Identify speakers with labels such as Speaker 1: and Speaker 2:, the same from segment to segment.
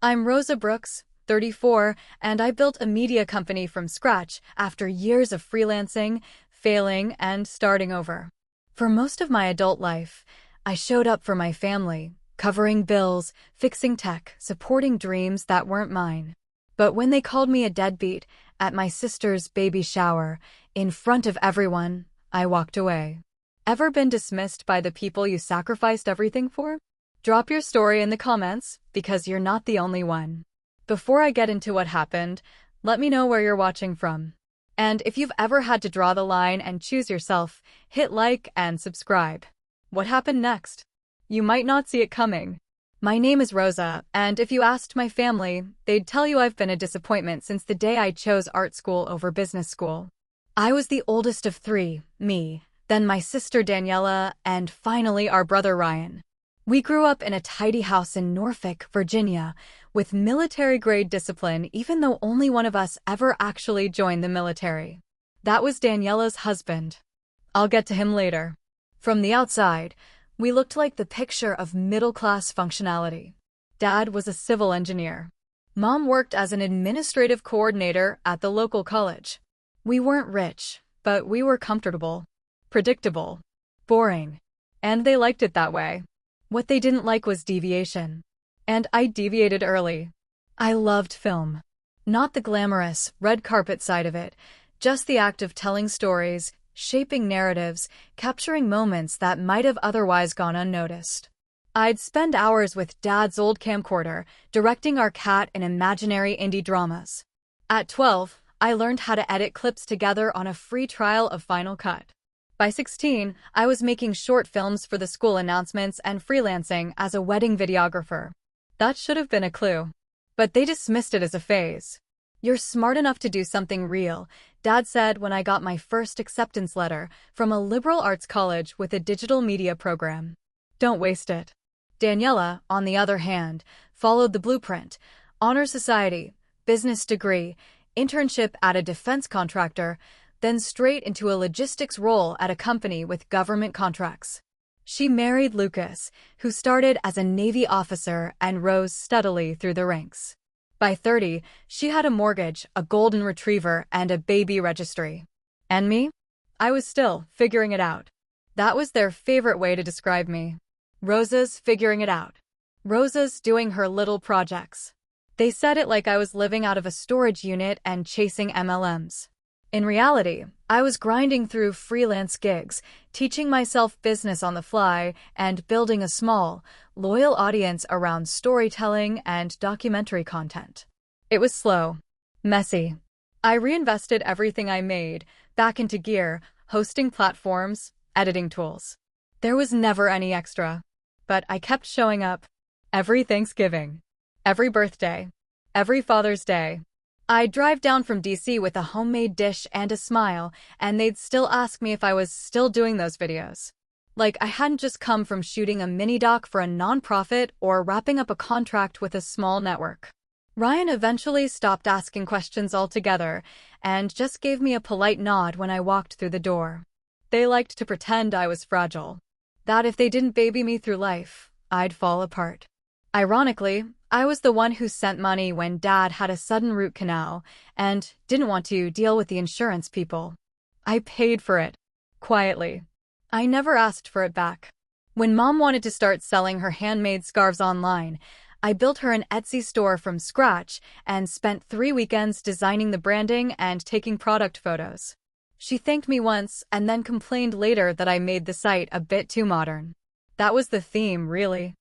Speaker 1: I'm Rosa Brooks, 34, and I built a media company from scratch after years of freelancing, failing, and starting over. For most of my adult life, I showed up for my family, covering bills, fixing tech, supporting dreams that weren't mine. But when they called me a deadbeat at my sister's baby shower, in front of everyone, I walked away. Ever been dismissed by the people you sacrificed everything for? Drop your story in the comments, because you're not the only one. Before I get into what happened, let me know where you're watching from. And if you've ever had to draw the line and choose yourself, hit like and subscribe. What happened next? You might not see it coming. My name is Rosa, and if you asked my family, they'd tell you I've been a disappointment since the day I chose art school over business school. I was the oldest of three, me, then my sister Daniela, and finally our brother Ryan. We grew up in a tidy house in Norfolk, Virginia, with military-grade discipline even though only one of us ever actually joined the military. That was Daniela's husband. I'll get to him later. From the outside, we looked like the picture of middle-class functionality. Dad was a civil engineer. Mom worked as an administrative coordinator at the local college. We weren't rich, but we were comfortable, predictable, boring, and they liked it that way. What they didn't like was deviation. And I deviated early. I loved film. Not the glamorous, red carpet side of it, just the act of telling stories, shaping narratives, capturing moments that might have otherwise gone unnoticed. I'd spend hours with Dad's old camcorder, directing our cat in imaginary indie dramas. At 12, I learned how to edit clips together on a free trial of Final Cut. By 16, I was making short films for the school announcements and freelancing as a wedding videographer. That should have been a clue. But they dismissed it as a phase. You're smart enough to do something real, Dad said when I got my first acceptance letter from a liberal arts college with a digital media program. Don't waste it. Daniela, on the other hand, followed the blueprint: honor society, business degree, internship at a defense contractor, then straight into a logistics role at a company with government contracts. She married Lucas, who started as a Navy officer and rose steadily through the ranks. By 30, she had a mortgage, a golden retriever, and a baby registry. And me? I was still figuring it out. That was their favorite way to describe me. Rosa's figuring it out. Rosa's doing her little projects. They said it like I was living out of a storage unit and chasing MLMs. In reality, I was grinding through freelance gigs, teaching myself business on the fly, and building a small, loyal audience around storytelling and documentary content. It was slow, messy. I reinvested everything I made back into gear, hosting platforms, editing tools. There was never any extra. But I kept showing up. Every Thanksgiving, every birthday, every Father's Day. I'd drive down from DC with a homemade dish and a smile, and they'd still ask me if I was still doing those videos. Like I hadn't just come from shooting a mini-doc for a nonprofit or wrapping up a contract with a small network. Ryan eventually stopped asking questions altogether and just gave me a polite nod when I walked through the door. They liked to pretend I was fragile. That if they didn't baby me through life, I'd fall apart. Ironically, I was the one who sent money when Dad had a sudden root canal and didn't want to deal with the insurance people. I paid for it. Quietly. I never asked for it back. When Mom wanted to start selling her handmade scarves online, I built her an Etsy store from scratch and spent 3 weekends designing the branding and taking product photos. She thanked me once and then complained later that I made the site a bit too modern. That was the theme, really.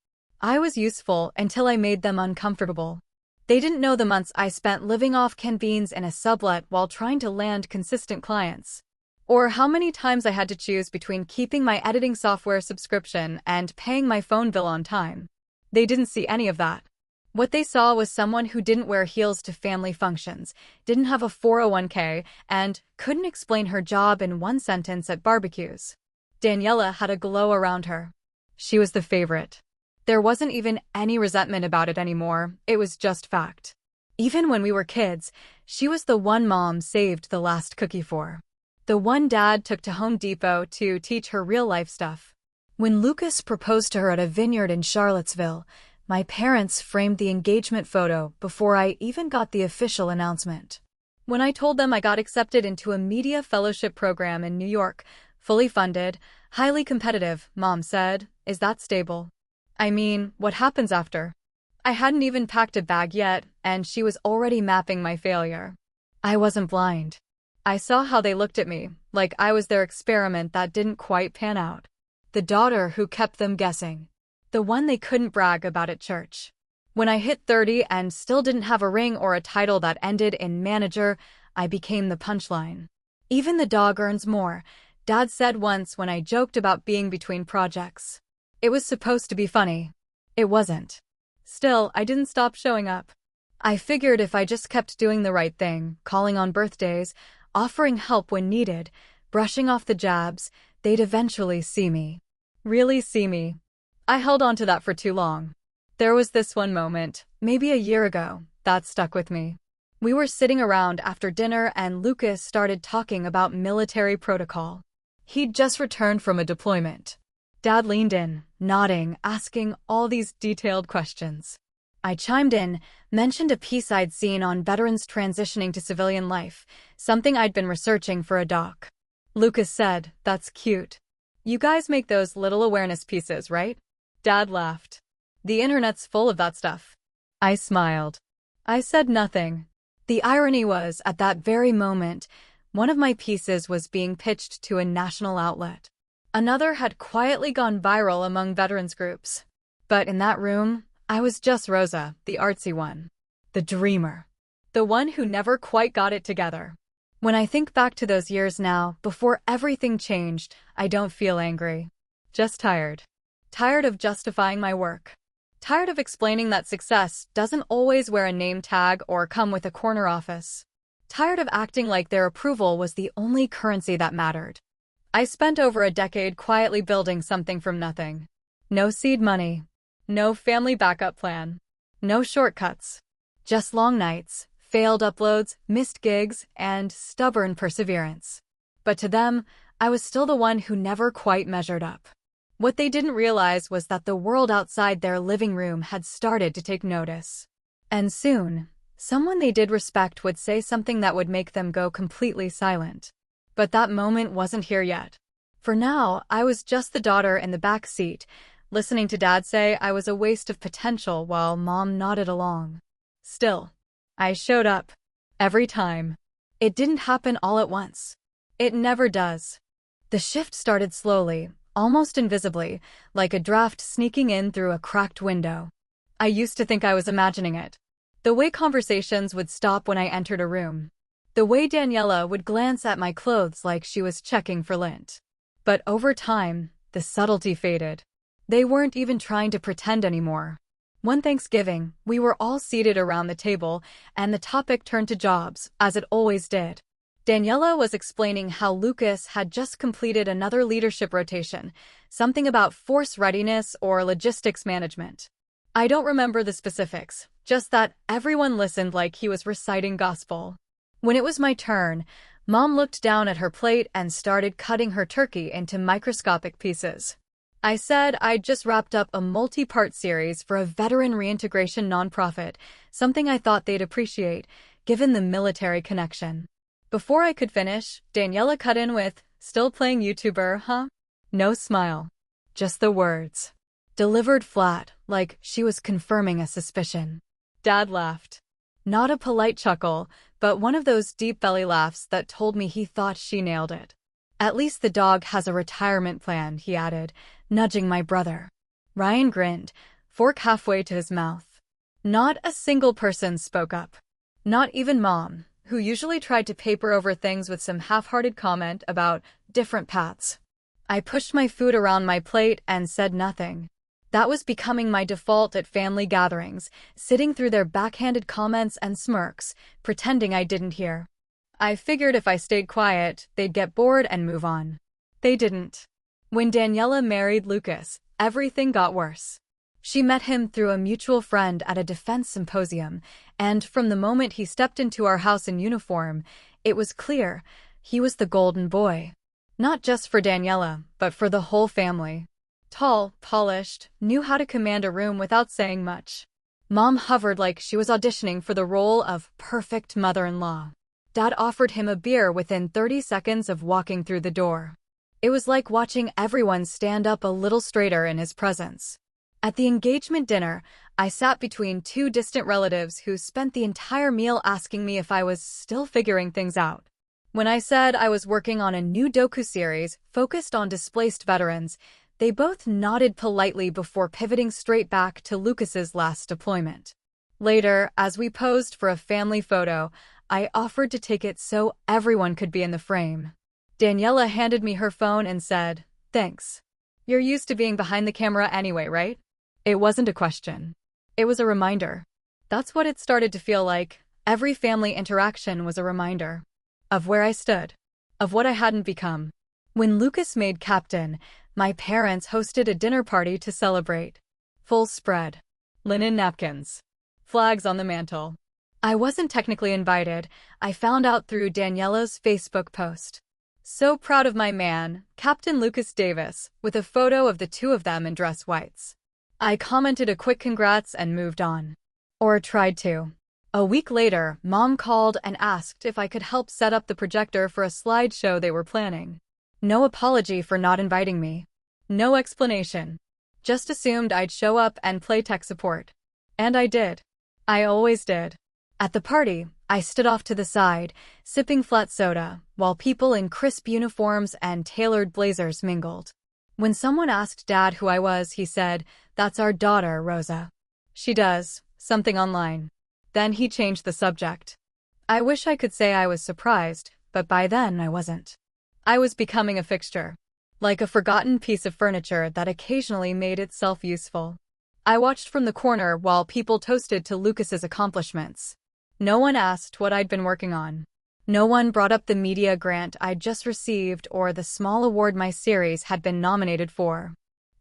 Speaker 1: I was useful until I made them uncomfortable. They didn't know the months I spent living off canned beans in a sublet while trying to land consistent clients. Or how many times I had to choose between keeping my editing software subscription and paying my phone bill on time. They didn't see any of that. What they saw was someone who didn't wear heels to family functions, didn't have a 401k, and couldn't explain her job in one sentence at barbecues. Daniela had a glow around her. She was the favorite. There wasn't even any resentment about it anymore, it was just fact. Even when we were kids, she was the one Mom saved the last cookie for. The one Dad took to Home Depot to teach her real-life stuff. When Lucas proposed to her at a vineyard in Charlottesville, My parents framed the engagement photo before I even got the official announcement. When I told them I got accepted into a media fellowship program in New York, fully funded, highly competitive, Mom said, "Is that stable? I mean, what happens after?" I hadn't even packed a bag yet, and she was already mapping my failure. I wasn't blind. I saw how they looked at me, like I was their experiment that didn't quite pan out. The daughter who kept them guessing. The one they couldn't brag about at church. When I hit 30 and still didn't have a ring or a title that ended in manager, I became the punchline. Even the dog earns more, Dad said once when I joked about being between projects. It was supposed to be funny. It wasn't. Still, I didn't stop showing up. I figured if I just kept doing the right thing, calling on birthdays, offering help when needed, brushing off the jabs, they'd eventually see me. Really see me. I held on to that for too long. There was this one moment, maybe a year ago, that stuck with me. We were sitting around after dinner and Lucas started talking about military protocol. He'd just returned from a deployment. Dad leaned in, nodding, asking all these detailed questions. I chimed in, mentioned a piece I'd seen on veterans transitioning to civilian life, something I'd been researching for a doc. Lucas said, "That's cute. You guys make those little awareness pieces, right?" Dad laughed. "The internet's full of that stuff." I smiled. I said nothing. The irony was, at that very moment, one of my pieces was being pitched to a national outlet. Another had quietly gone viral among veterans groups. But in that room, I was just Rosa, the artsy one. The dreamer. The one who never quite got it together. When I think back to those years now, before everything changed, I don't feel angry. Just tired. Tired of justifying my work. Tired of explaining that success doesn't always wear a name tag or come with a corner office. Tired of acting like their approval was the only currency that mattered. I spent over a decade quietly building something from nothing. No seed money. No family backup plan. No shortcuts. Just long nights, failed uploads, missed gigs, and stubborn perseverance. But to them, I was still the one who never quite measured up. What they didn't realize was that the world outside their living room had started to take notice. And soon, someone they did respect would say something that would make them go completely silent. But that moment wasn't here yet. For now, I was just the daughter in the back seat, listening to Dad say I was a waste of potential while Mom nodded along. Still, I showed up. Every time. It didn't happen all at once. It never does. The shift started slowly, almost invisibly, like a draft sneaking in through a cracked window. I used to think I was imagining it. The way conversations would stop when I entered a room. The way Daniela would glance at my clothes like she was checking for lint. But over time, the subtlety faded. They weren't even trying to pretend anymore. One Thanksgiving, we were all seated around the table, and the topic turned to jobs, as it always did. Daniela was explaining how Lucas had just completed another leadership rotation, something about force readiness or logistics management. I don't remember the specifics, just that everyone listened like he was reciting gospel. When it was my turn, Mom looked down at her plate and started cutting her turkey into microscopic pieces. I said I'd just wrapped up a multi-part series for a veteran reintegration nonprofit, something I thought they'd appreciate, given the military connection. Before I could finish, Daniela cut in with, "Still playing YouTuber, huh?" No smile. Just the words. Delivered flat, like she was confirming a suspicion. Dad laughed. Not a polite chuckle, but one of those deep belly laughs that told me he thought she nailed it. "At least the dog has a retirement plan," he added, nudging my brother. Ryan grinned, fork halfway to his mouth. Not a single person spoke up. Not even Mom, who usually tried to paper over things with some half-hearted comment about different paths. I pushed my food around my plate and said nothing. That was becoming my default at family gatherings, sitting through their backhanded comments and smirks, pretending I didn't hear. I figured if I stayed quiet, they'd get bored and move on. They didn't. When Daniela married Lucas, everything got worse. She met him through a mutual friend at a defense symposium, and from the moment he stepped into our house in uniform, it was clear he was the golden boy. Not just for Daniela, but for the whole family. Tall, polished, knew how to command a room without saying much. Mom hovered like she was auditioning for the role of perfect mother-in-law. Dad offered him a beer within 30 seconds of walking through the door. It was like watching everyone stand up a little straighter in his presence. At the engagement dinner, I sat between two distant relatives who spent the entire meal asking me if I was still figuring things out. When I said I was working on a new docu-series focused on displaced veterans, they both nodded politely before pivoting straight back to Lucas's last deployment. Later, as we posed for a family photo, I offered to take it so everyone could be in the frame. Daniela handed me her phone and said, "Thanks. You're used to being behind the camera anyway, right?" It wasn't a question. It was a reminder. That's what it started to feel like. Every family interaction was a reminder of where I stood, of what I hadn't become. When Lucas made captain, my parents hosted a dinner party to celebrate. Full spread. Linen napkins. Flags on the mantel. I wasn't technically invited. I found out through Daniela's Facebook post. So proud of my man, Captain Lucas Davis, with a photo of the two of them in dress whites. I commented a quick congrats and moved on. Or tried to. A week later, Mom called and asked if I could help set up the projector for a slideshow they were planning. No apology for not inviting me. No explanation. Just assumed I'd show up and play tech support. And I did. I always did. At the party, I stood off to the side, sipping flat soda, while people in crisp uniforms and tailored blazers mingled. When someone asked Dad who I was, he said, "That's our daughter, Rosa. She does something online." Then he changed the subject. I wish I could say I was surprised, but by then I wasn't. I was becoming a fixture. Like a forgotten piece of furniture that occasionally made itself useful. I watched from the corner while people toasted to Lucas's accomplishments. No one asked what I'd been working on. No one brought up the media grant I'd just received or the small award my series had been nominated for.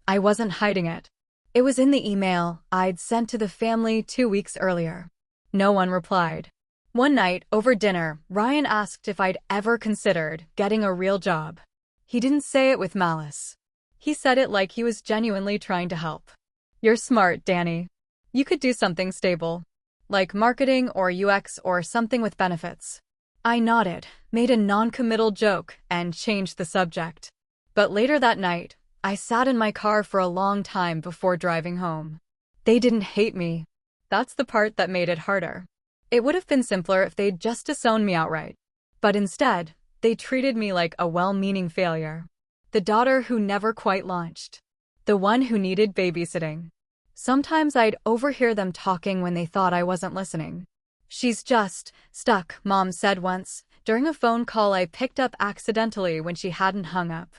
Speaker 1: I wasn't hiding it. It was in the email I'd sent to the family 2 weeks earlier. No one replied. One night, over dinner, Ryan asked if I'd ever considered getting a real job. He didn't say it with malice. He said it like he was genuinely trying to help. "You're smart, Danny. You could do something stable. Like marketing or UX or something with benefits." I nodded, made a non-committal joke, and changed the subject. But later that night, I sat in my car for a long time before driving home. They didn't hate me. That's the part that made it harder. It would have been simpler if they'd just disowned me outright. But instead, they treated me like a well-meaning failure. The daughter who never quite launched. The one who needed babysitting. Sometimes I'd overhear them talking when they thought I wasn't listening. "She's just stuck," Mom said once, during a phone call I picked up accidentally when she hadn't hung up.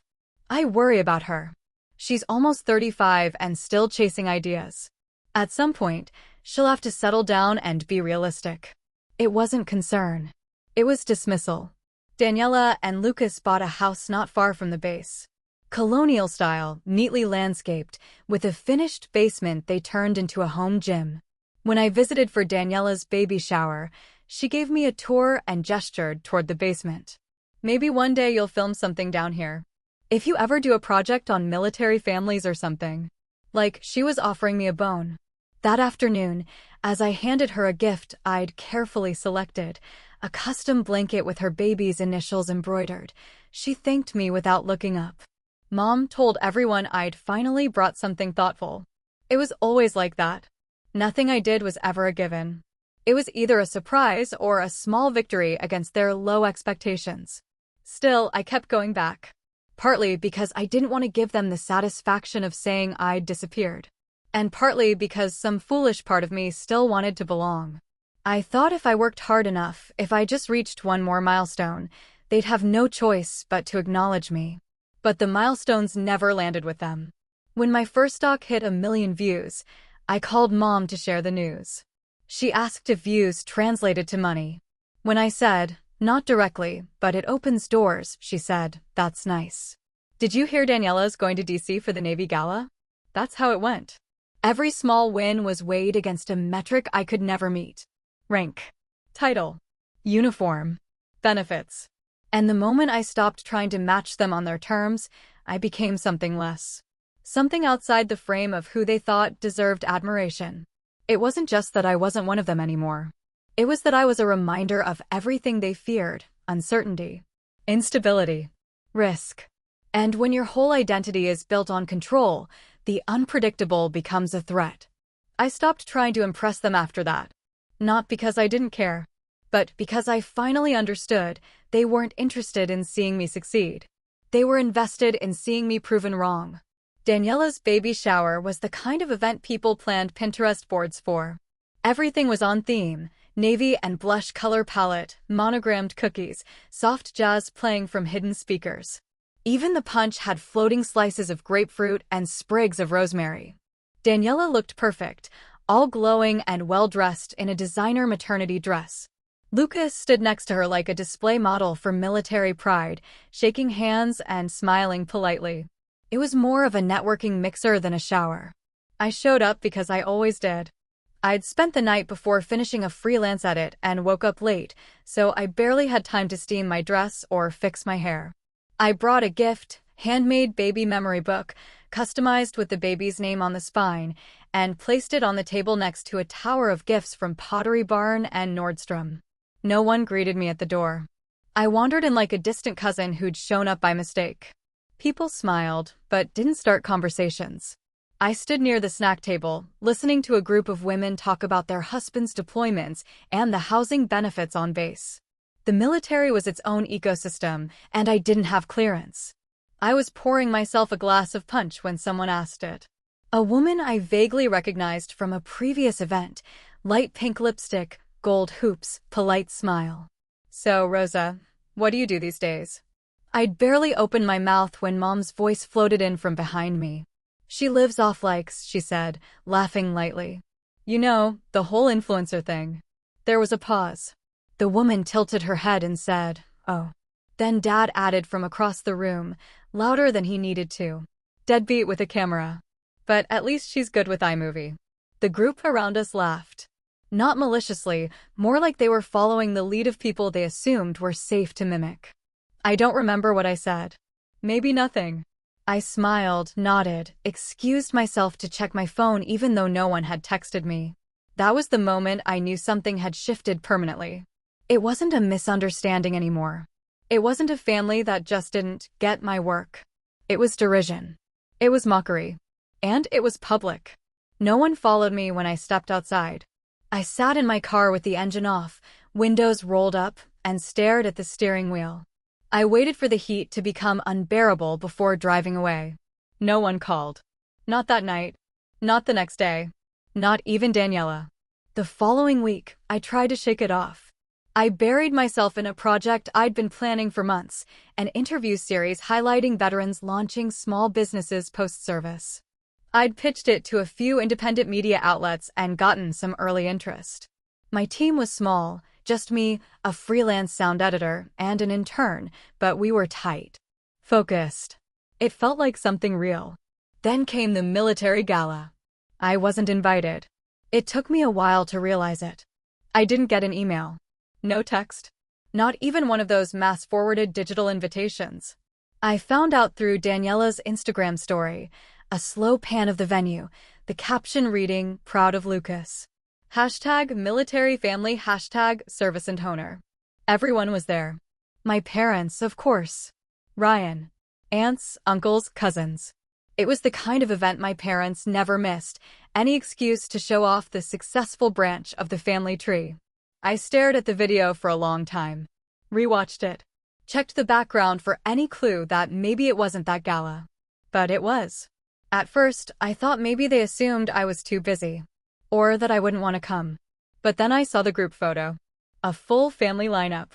Speaker 1: "I worry about her. She's almost 35 and still chasing ideas. At some point, she'll have to settle down and be realistic." It wasn't concern. It was dismissal. Daniela and Lucas bought a house not far from the base. Colonial style, neatly landscaped, with a finished basement they turned into a home gym. When I visited for Daniela's baby shower, she gave me a tour and gestured toward the basement. "Maybe one day you'll film something down here. If you ever do a project on military families or something." Like she was offering me a bone. That afternoon, as I handed her a gift I'd carefully selected, a custom blanket with her baby's initials embroidered, she thanked me without looking up. Mom told everyone I'd finally brought something thoughtful. It was always like that. Nothing I did was ever a given. It was either a surprise or a small victory against their low expectations. Still, I kept going back. Partly because I didn't want to give them the satisfaction of saying I'd disappeared. And partly because some foolish part of me still wanted to belong. I thought if I worked hard enough, if I just reached one more milestone, they'd have no choice but to acknowledge me. But the milestones never landed with them. When my first doc hit 1 million views, I called Mom to share the news. She asked if views translated to money. When I said, "Not directly, but it opens doors," she said, "That's nice. Did you hear Daniela's going to DC for the Navy Gala?" That's how it went. Every small win was weighed against a metric I could never meet. Rank. Title. Uniform. Benefits. And the moment I stopped trying to match them on their terms, I became something less. something outside the frame of who they thought deserved admiration. It wasn't just that I wasn't one of them anymore. It was that I was a reminder of everything they feared: uncertainty, instability, risk. And when your whole identity is built on control, the unpredictable becomes a threat. I stopped trying to impress them after that. Not because I didn't care, but because I finally understood they weren't interested in seeing me succeed. They were invested in seeing me proven wrong. Daniela's baby shower was the kind of event people planned Pinterest boards for. Everything was on theme: navy and blush color palette, monogrammed cookies, soft jazz playing from hidden speakers. Even the punch had floating slices of grapefruit and sprigs of rosemary. Daniela looked perfect, all glowing and well-dressed in a designer maternity dress. Lucas stood next to her like a display model for military pride, shaking hands and smiling politely. It was more of a networking mixer than a shower. I showed up because I always did. I'd spent the night before finishing a freelance edit and woke up late, so I barely had time to steam my dress or fix my hair. I brought a gift, handmade baby memory book, customized with the baby's name on the spine, and placed it on the table next to a tower of gifts from Pottery Barn and Nordstrom. No one greeted me at the door. I wandered in like a distant cousin who'd shown up by mistake. People smiled, but didn't start conversations. I stood near the snack table, listening to a group of women talk about their husbands' deployments and the housing benefits on base. The military was its own ecosystem, and I didn't have clearance. I was pouring myself a glass of punch when someone asked it. A woman I vaguely recognized from a previous event: light pink lipstick, gold hoops, polite smile. "So, Rosa, what do you do these days?" I'd barely opened my mouth when Mom's voice floated in from behind me. "She lives off likes," she said, laughing lightly. "You know, the whole influencer thing." There was a pause. The woman tilted her head and said, "Oh." Then Dad added from across the room, louder than he needed to, "Deadbeat with a camera. But at least she's good with iMovie." The group around us laughed. Not maliciously, more like they were following the lead of people they assumed were safe to mimic. I don't remember what I said. Maybe nothing. I smiled, nodded, excused myself to check my phone even though no one had texted me. That was the moment I knew something had shifted permanently. It wasn't a misunderstanding anymore. It wasn't a family that just didn't get my work. It was derision. It was mockery. And it was public. No one followed me when I stepped outside. I sat in my car with the engine off, windows rolled up, and stared at the steering wheel. I waited for the heat to become unbearable before driving away. No one called. Not that night. Not the next day. Not even Daniela. The following week, I tried to shake it off. I buried myself in a project I'd been planning for months, an interview series highlighting veterans launching small businesses post-service. I'd pitched it to a few independent media outlets and gotten some early interest. My team was small, just me, a freelance sound editor, and an intern, but we were tight. Focused. It felt like something real. Then came the military gala. I wasn't invited. It took me a while to realize it. I didn't get an email. No text. Not even one of those mass-forwarded digital invitations. I found out through Daniela's Instagram story, a slow pan of the venue, the caption reading, "Proud of Lucas." #military family, #service and honor. Everyone was there. My parents, of course. Ryan. Aunts, uncles, cousins. It was the kind of event my parents never missed, any excuse to show off the successful branch of the family tree. I stared at the video for a long time. Rewatched it. Checked the background for any clue that maybe it wasn't that gala. But it was. At first, I thought maybe they assumed I was too busy. Or that I wouldn't want to come. But then I saw the group photo. A full family lineup.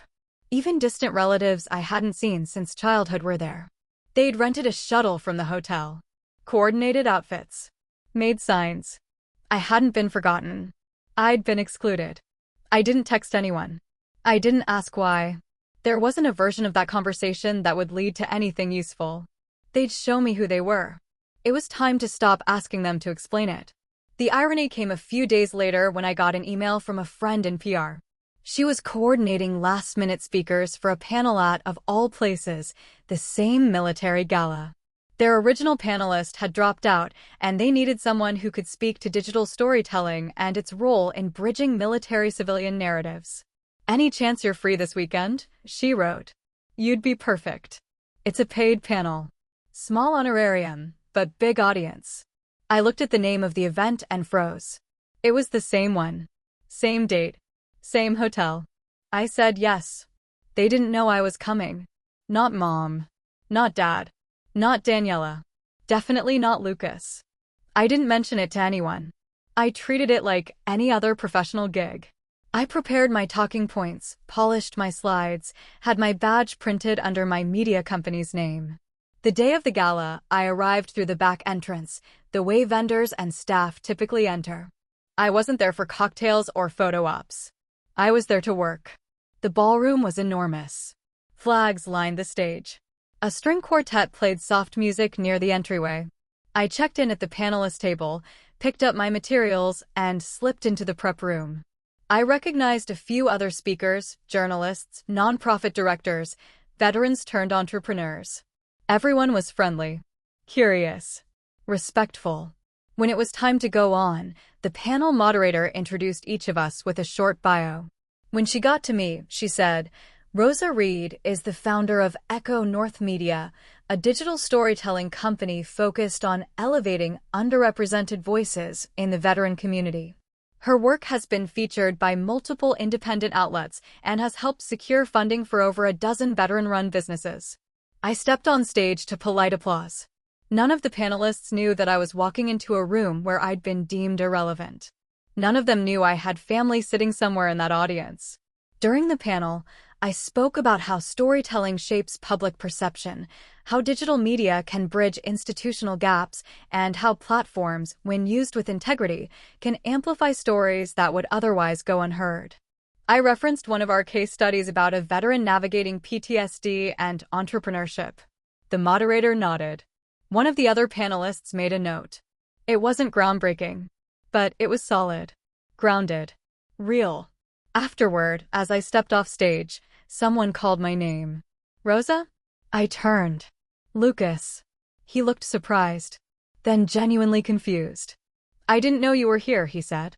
Speaker 1: Even distant relatives I hadn't seen since childhood were there. They'd rented a shuttle from the hotel. Coordinated outfits. Made signs. I hadn't been forgotten. I'd been excluded. I didn't text anyone. I didn't ask why. There wasn't a version of that conversation that would lead to anything useful. They'd show me who they were. It was time to stop asking them to explain it. The irony came a few days later when I got an email from a friend in PR. She was coordinating last-minute speakers for a panel at, of all places, the same military gala. Their original panelist had dropped out, and they needed someone who could speak to digital storytelling and its role in bridging military-civilian narratives. "Any chance you're free this weekend?" she wrote. "You'd be perfect. It's a paid panel. Small honorarium, but big audience." I looked at the name of the event and froze. It was the same one. Same date. Same hotel. I said yes. They didn't know I was coming. Not Mom. Not Dad. Not Daniela. Definitely not Lucas. I didn't mention it to anyone. I treated it like any other professional gig. I prepared my talking points, polished my slides, had my badge printed under my media company's name. The day of the gala, I arrived through the back entrance, the way vendors and staff typically enter. I wasn't there for cocktails or photo ops. I was there to work. The ballroom was enormous. Flags lined the stage. A string quartet played soft music near the entryway. I checked in at the panelist table, picked up my materials, and slipped into the prep room. I recognized a few other speakers, journalists, nonprofit directors, veterans turned entrepreneurs. Everyone was friendly, curious, respectful. When it was time to go on, the panel moderator introduced each of us with a short bio. When she got to me, she said, "Rosa Reed is the founder of Echo North Media, a digital storytelling company focused on elevating underrepresented voices in the veteran community. Her work has been featured by multiple independent outlets and has helped secure funding for over a dozen veteran-run businesses." I stepped on stage to polite applause. None of the panelists knew that I was walking into a room where I'd been deemed irrelevant. None of them knew I had family sitting somewhere in that audience. During the panel, I spoke about how storytelling shapes public perception, how digital media can bridge institutional gaps, and how platforms, when used with integrity, can amplify stories that would otherwise go unheard. I referenced one of our case studies about a veteran navigating PTSD and entrepreneurship. The moderator nodded. One of the other panelists made a note. It wasn't groundbreaking, but it was solid, grounded, real. Afterward, as I stepped off stage, someone called my name. "Rosa?" I turned. "Lucas." He looked surprised, then genuinely confused. "I didn't know you were here," he said.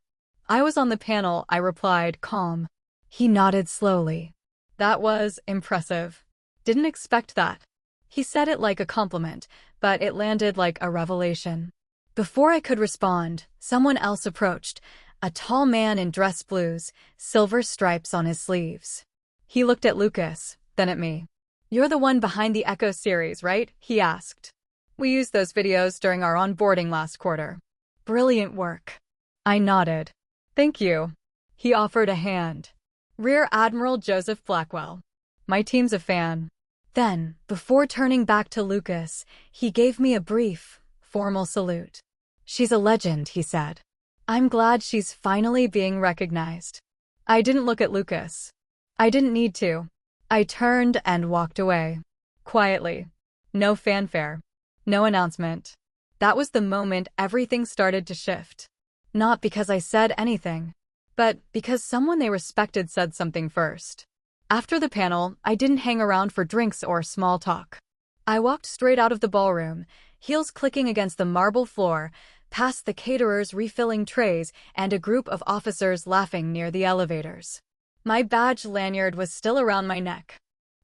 Speaker 1: "I was on the panel," I replied, calm. He nodded slowly. "That was impressive. Didn't expect that." He said it like a compliment, but it landed like a revelation. Before I could respond, someone else approached, a tall man in dress blues, silver stripes on his sleeves. He looked at Lucas, then at me. "You're the one behind the Echo series, right?" he asked. "We used those videos during our onboarding last quarter." "Brilliant work." I nodded. "Thank you." He offered a hand. "Rear Admiral Joseph Blackwell. My team's a fan." Then, before turning back to Lucas, he gave me a brief, formal salute. "She's a legend," he said. "I'm glad she's finally being recognized." I didn't look at Lucas. I didn't need to. I turned and walked away. Quietly. No fanfare. No announcement. That was the moment everything started to shift. Not because I said anything, but because someone they respected said something first. After the panel, I didn't hang around for drinks or small talk. I walked straight out of the ballroom, heels clicking against the marble floor, past the caterers refilling trays and a group of officers laughing near the elevators. My badge lanyard was still around my neck.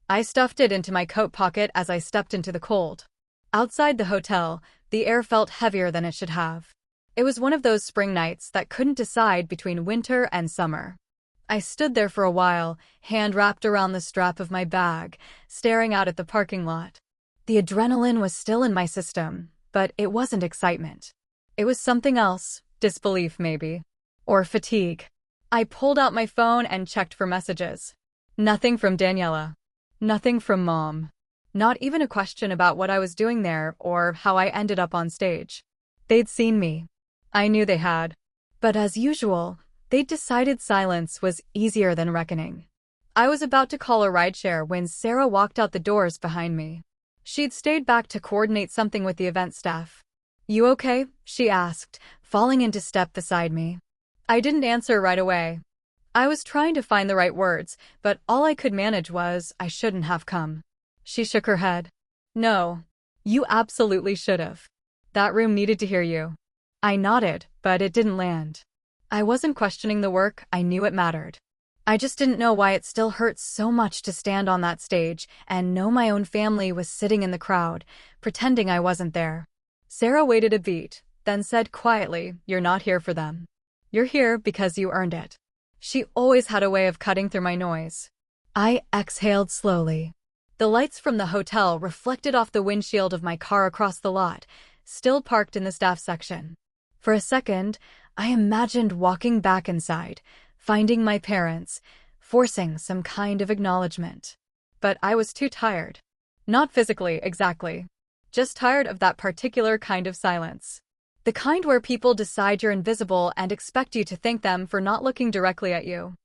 Speaker 1: I stuffed it into my coat pocket as I stepped into the cold. Outside the hotel, the air felt heavier than it should have. It was one of those spring nights that couldn't decide between winter and summer. I stood there for a while, hand wrapped around the strap of my bag, staring out at the parking lot. The adrenaline was still in my system, but it wasn't excitement. It was something else, disbelief maybe, or fatigue. I pulled out my phone and checked for messages. Nothing from Daniela. Nothing from Mom. Not even a question about what I was doing there or how I ended up on stage. They'd seen me. I knew they had. But as usual, they'd decided silence was easier than reckoning. I was about to call a rideshare when Sarah walked out the doors behind me. She'd stayed back to coordinate something with the event staff. "You okay?" she asked, falling into step beside me. I didn't answer right away. I was trying to find the right words, but all I could manage was, "I shouldn't have come." She shook her head. "No. You absolutely should've. That room needed to hear you. I nodded, but it didn't land. I wasn't questioning the work, I knew it mattered. I just didn't know why it still hurts so much to stand on that stage and know my own family was sitting in the crowd, pretending I wasn't there. Sarah waited a beat, then said quietly, "You're not here for them. You're here because you earned it." She always had a way of cutting through my noise. I exhaled slowly. The lights from the hotel reflected off the windshield of my car across the lot, still parked in the staff section. For a second, I imagined walking back inside, finding my parents, forcing some kind of acknowledgement. But I was too tired. Not physically, exactly. Just tired of that particular kind of silence. The kind where people decide you're invisible and expect you to thank them for not looking directly at you.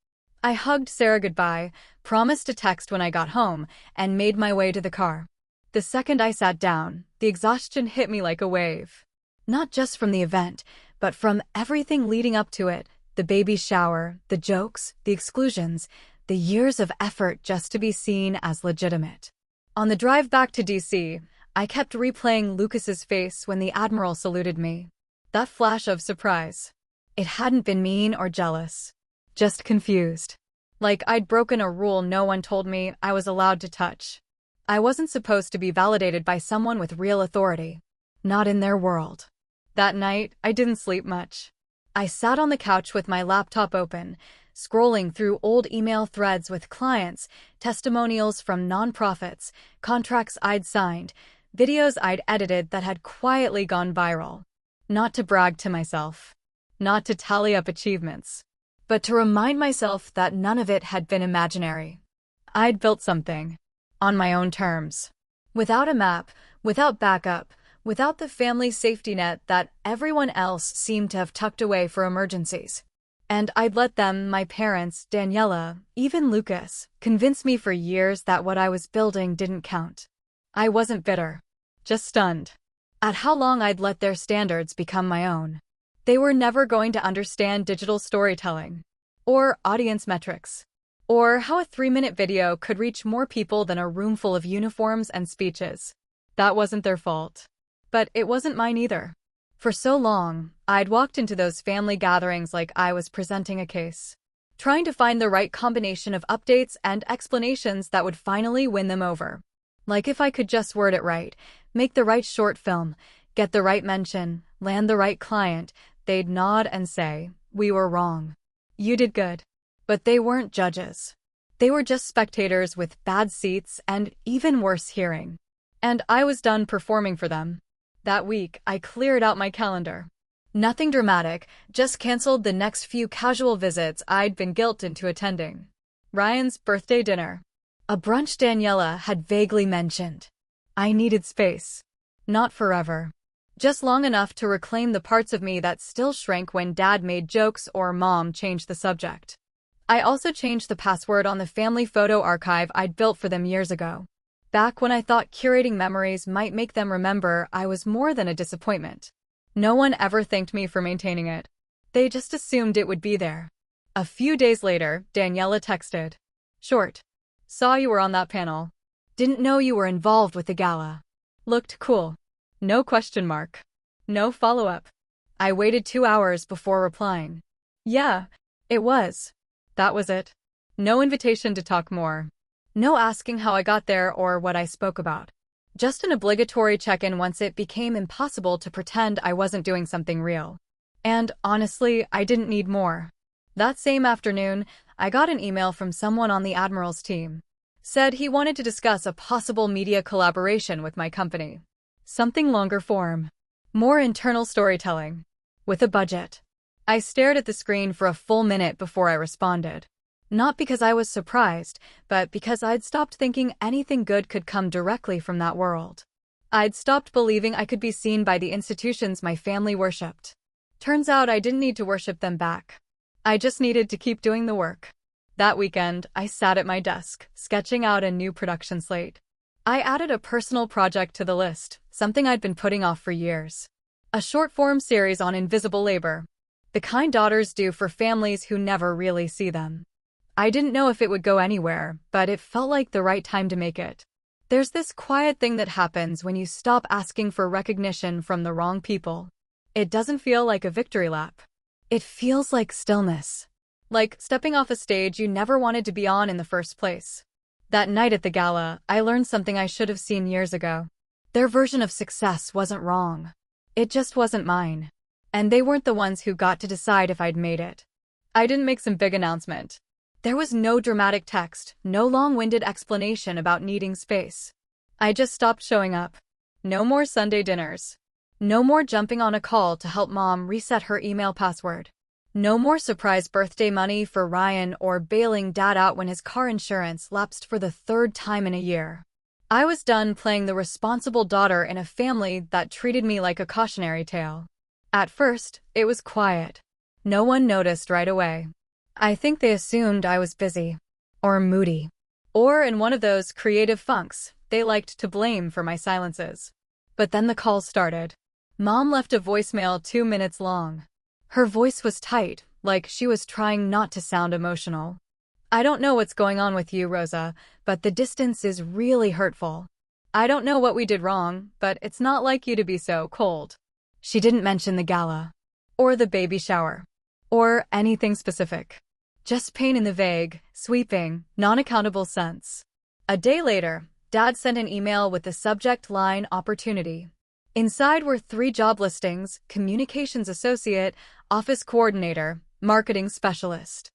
Speaker 1: I hugged Sarah goodbye, promised to text when I got home, and made my way to the car. The second I sat down, the exhaustion hit me like a wave. Not just from the event, but from everything leading up to it, the baby shower, the jokes, the exclusions, the years of effort just to be seen as legitimate. On the drive back to DC, I kept replaying Lucas's face when the Admiral saluted me. That flash of surprise. It hadn't been mean or jealous. Just confused. Like I'd broken a rule no one told me I was allowed to touch. I wasn't supposed to be validated by someone with real authority. Not in their world. That night, I didn't sleep much. I sat on the couch with my laptop open, scrolling through old email threads with clients, testimonials from nonprofits, contracts I'd signed, videos I'd edited that had quietly gone viral. Not to brag to myself. Not to tally up achievements. But to remind myself that none of it had been imaginary. I'd built something. On my own terms. Without a map, without backup, without the family safety net that everyone else seemed to have tucked away for emergencies. And I'd let them, my parents, Daniela, even Lucas, convince me for years that what I was building didn't count. I wasn't bitter. Just stunned. At how long I'd let their standards become my own. They were never going to understand digital storytelling. Or audience metrics. Or how a 3-minute video could reach more people than a room full of uniforms and speeches. That wasn't their fault. But it wasn't mine either. For so long, I'd walked into those family gatherings like I was presenting a case. Trying to find the right combination of updates and explanations that would finally win them over. Like if I could just word it right, make the right short film, get the right mention, land the right client, they'd nod and say, "We were wrong. You did good." But they weren't judges. They were just spectators with bad seats and even worse hearing. And I was done performing for them. That week, I cleared out my calendar. Nothing dramatic, just canceled the next few casual visits I'd been guilted into attending. Ryan's birthday dinner. A brunch Daniela had vaguely mentioned. I needed space. Not forever. Just long enough to reclaim the parts of me that still shrank when Dad made jokes or Mom changed the subject. I also changed the password on the family photo archive I'd built for them years ago. Back when I thought curating memories might make them remember I was more than a disappointment. No one ever thanked me for maintaining it. They just assumed it would be there. A few days later, Daniela texted. Short. Saw you were on that panel. Didn't know you were involved with the gala. Looked cool. No question mark. No follow-up. I waited 2 hours before replying. Yeah, it was. That was it. No invitation to talk more. No asking how I got there or what I spoke about. Just an obligatory check-in once it became impossible to pretend I wasn't doing something real. And honestly, I didn't need more. That same afternoon, I got an email from someone on the Admiral's team. Said he wanted to discuss a possible media collaboration with my company. Something longer form. More internal storytelling. With a budget. I stared at the screen for a full minute before I responded. Not because I was surprised, but because I'd stopped thinking anything good could come directly from that world. I'd stopped believing I could be seen by the institutions my family worshipped. Turns out I didn't need to worship them back. I just needed to keep doing the work. That weekend, I sat at my desk, sketching out a new production slate. I added a personal project to the list, something I'd been putting off for years. A short-form series on invisible labor. The kind daughters do for families who never really see them. I didn't know if it would go anywhere, but it felt like the right time to make it. There's this quiet thing that happens when you stop asking for recognition from the wrong people. It doesn't feel like a victory lap. It feels like stillness. Like stepping off a stage you never wanted to be on in the first place. That night at the gala, I learned something I should have seen years ago. Their version of success wasn't wrong. It just wasn't mine. And they weren't the ones who got to decide if I'd made it. I didn't make some big announcement. There was no dramatic text, no long-winded explanation about needing space. I just stopped showing up. No more Sunday dinners. No more jumping on a call to help mom reset her email password. No more surprise birthday money for Ryan or bailing dad out when his car insurance lapsed for the third time in a year. I was done playing the responsible daughter in a family that treated me like a cautionary tale. At first, it was quiet. No one noticed right away. I think they assumed I was busy. Or moody. Or in one of those creative funks they liked to blame for my silences. But then the calls started. Mom left a voicemail 2 minutes long. Her voice was tight, like she was trying not to sound emotional. I don't know what's going on with you, Rosa, but the distance is really hurtful. I don't know what we did wrong, but it's not like you to be so cold. She didn't mention the gala. Or the baby shower. Or anything specific. Just pain in the vague, sweeping, non-accountable sense. A day later, Dad sent an email with the subject line opportunity. Inside were 3 job listings: communications associate, office coordinator, marketing specialist.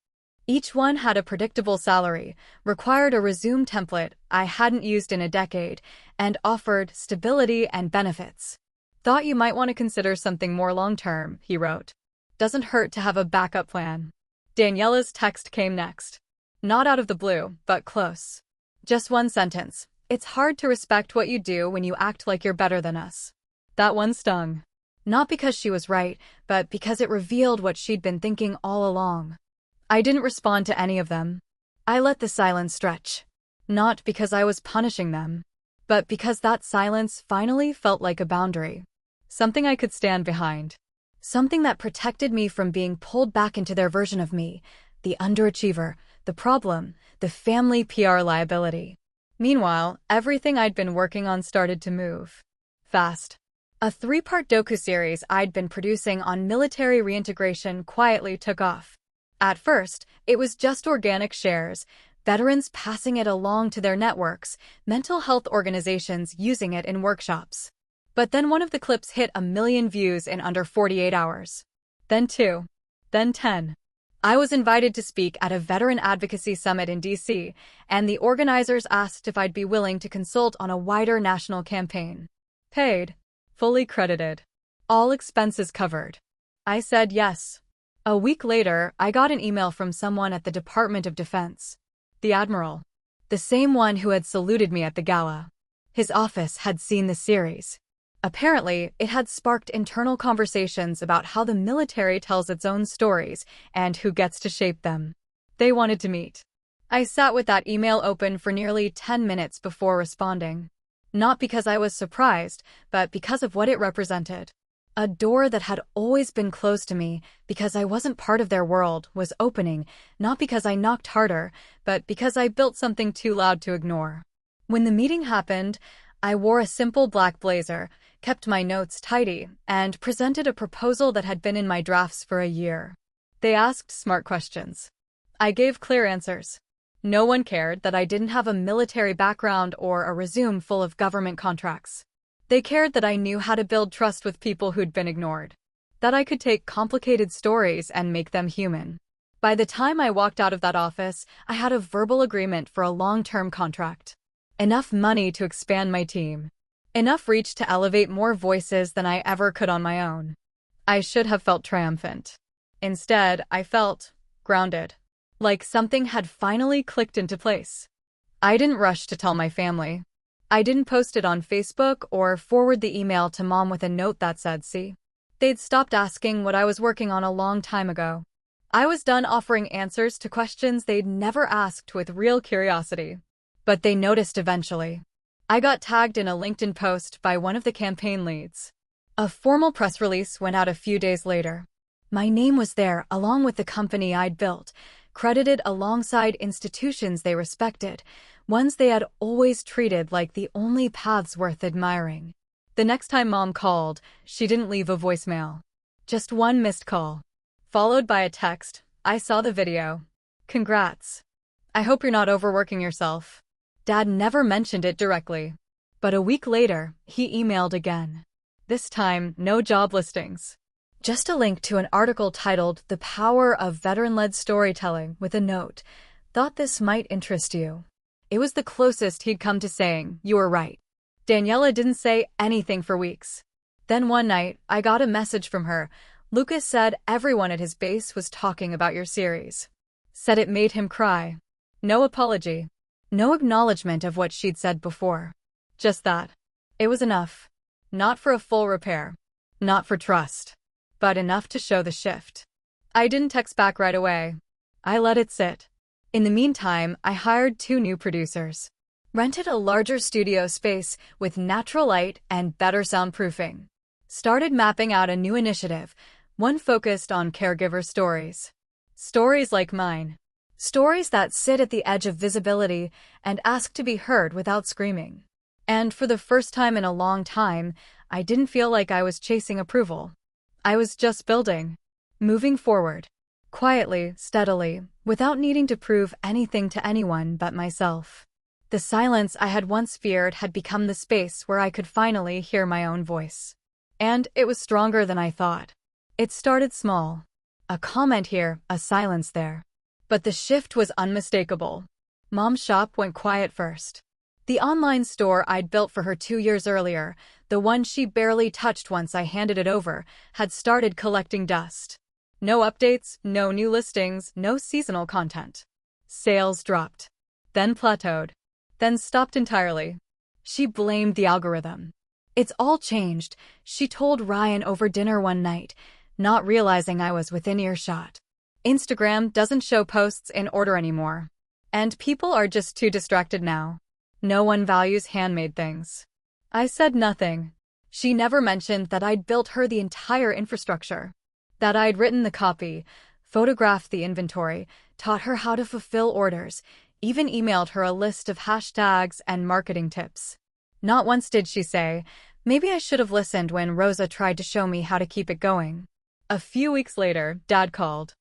Speaker 1: Each one had a predictable salary, required a resume template I hadn't used in a decade, and offered stability and benefits. Thought you might want to consider something more long-term, he wrote. Doesn't hurt to have a backup plan. Daniela's text came next. Not out of the blue, but close. Just one sentence. It's hard to respect what you do when you act like you're better than us. That one stung. Not because she was right, but because it revealed what she'd been thinking all along. I didn't respond to any of them. I let the silence stretch. Not because I was punishing them, but because that silence finally felt like a boundary. Something I could stand behind. Something that protected me from being pulled back into their version of me, the underachiever, the problem, the family PR liability. Meanwhile, everything I'd been working on started to move. Fast. A 3-part docuseries I'd been producing on military reintegration quietly took off. At first, it was just organic shares, veterans passing it along to their networks, mental health organizations using it in workshops. But then one of the clips hit 1 million views in under 48 hours. Then 2. Then 10. I was invited to speak at a veteran advocacy summit in DC, and the organizers asked if I'd be willing to consult on a wider national campaign. Paid. Fully credited. All expenses covered. I said yes. A week later, I got an email from someone at the Department of Defense. The Admiral. The same one who had saluted me at the gala. His office had seen the series. Apparently, it had sparked internal conversations about how the military tells its own stories and who gets to shape them. They wanted to meet. I sat with that email open for nearly 10 minutes before responding. Not because I was surprised, but because of what it represented. A door that had always been closed to me because I wasn't part of their world was opening, not because I knocked harder, but because I built something too loud to ignore. When the meeting happened, I wore a simple black blazer, kept my notes tidy, and presented a proposal that had been in my drafts for a year. They asked smart questions. I gave clear answers. No one cared that I didn't have a military background or a resume full of government contracts. They cared that I knew how to build trust with people who'd been ignored. That I could take complicated stories and make them human. By the time I walked out of that office, I had a verbal agreement for a long-term contract. Enough money to expand my team. Enough reach to elevate more voices than I ever could on my own. I should have felt triumphant. Instead, I felt grounded. Like something had finally clicked into place. I didn't rush to tell my family. I didn't post it on Facebook or forward the email to Mom with a note that said, "See." They'd stopped asking what I was working on a long time ago. I was done offering answers to questions they'd never asked with real curiosity. But they noticed eventually. I got tagged in a LinkedIn post by one of the campaign leads. A formal press release went out a few days later. My name was there along with the company I'd built, credited alongside institutions they respected, ones they had always treated like the only paths worth admiring. The next time Mom called, she didn't leave a voicemail. Just one missed call, followed by a text, "I saw the video. Congrats. I hope you're not overworking yourself." Dad never mentioned it directly. But a week later, he emailed again. This time, no job listings. Just a link to an article titled "The Power of Veteran-Led Storytelling" with a note. "Thought this might interest you." It was the closest he'd come to saying, "You were right." Daniela didn't say anything for weeks. Then one night, I got a message from her. "Lucas said everyone at his base was talking about your series. Said it made him cry." No apology. No acknowledgement of what she'd said before. Just that. It was enough. Not for a full repair. Not for trust. But enough to show the shift. I didn't text back right away. I let it sit. In the meantime, I hired 2 new producers. Rented a larger studio space with natural light and better soundproofing. Started mapping out a new initiative, one focused on caregiver stories. Stories like mine. Stories that sit at the edge of visibility and ask to be heard without screaming. And for the first time in a long time, I didn't feel like I was chasing approval. I was just building. Moving forward. Quietly, steadily, without needing to prove anything to anyone but myself. The silence I had once feared had become the space where I could finally hear my own voice. And it was stronger than I thought. It started small. A comment here, a silence there. But the shift was unmistakable. Mom's shop went quiet first. The online store I'd built for her 2 years earlier, the one she barely touched once I handed it over, had started collecting dust. No updates, no new listings, no seasonal content. Sales dropped. Then plateaued. Then stopped entirely. She blamed the algorithm. "It's all changed," she told Ryan over dinner one night, not realizing I was within earshot. "Instagram doesn't show posts in order anymore. And people are just too distracted now. No one values handmade things." I said nothing. She never mentioned that I'd built her the entire infrastructure. That I'd written the copy, photographed the inventory, taught her how to fulfill orders, even emailed her a list of hashtags and marketing tips. Not once did she say, "Maybe I should have listened when Rosa tried to show me how to keep it going." A few weeks later, Dad called.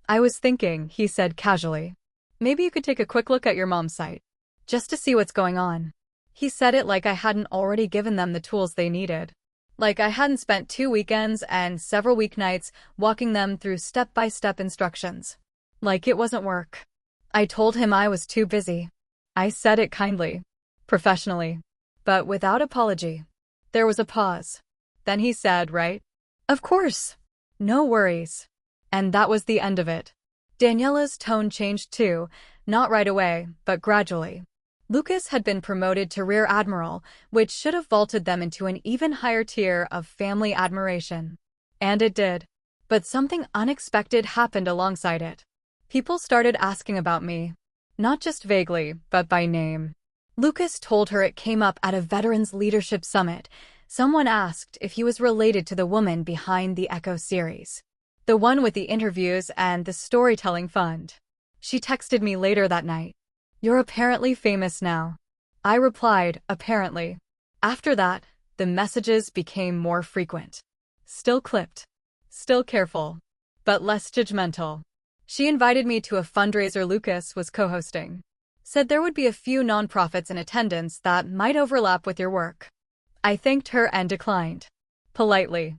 Speaker 1: "I was thinking," he said casually, "maybe you could take a quick look at your mom's site. Just to see what's going on." He said it like I hadn't already given them the tools they needed. Like I hadn't spent 2 weekends and several weeknights walking them through step-by-step instructions. Like it wasn't work. I told him I was too busy. I said it kindly, professionally, but without apology. There was a pause. Then he said, "Right? Of course. No worries." And that was the end of it. Daniela's tone changed too, not right away, but gradually. Lucas had been promoted to Rear Admiral, which should have vaulted them into an even higher tier of family admiration. And it did. But something unexpected happened alongside it. People started asking about me. Not just vaguely, but by name. Lucas told her it came up at a Veterans Leadership Summit. Someone asked if he was related to the woman behind the Echo series. The one with the interviews and the storytelling fund. She texted me later that night. "You're apparently famous now." I replied, "Apparently." After that, the messages became more frequent. Still clipped. Still careful. But less judgmental. She invited me to a fundraiser Lucas was co-hosting. Said there would be a few nonprofits in attendance that might overlap with your work. I thanked her and declined. Politely.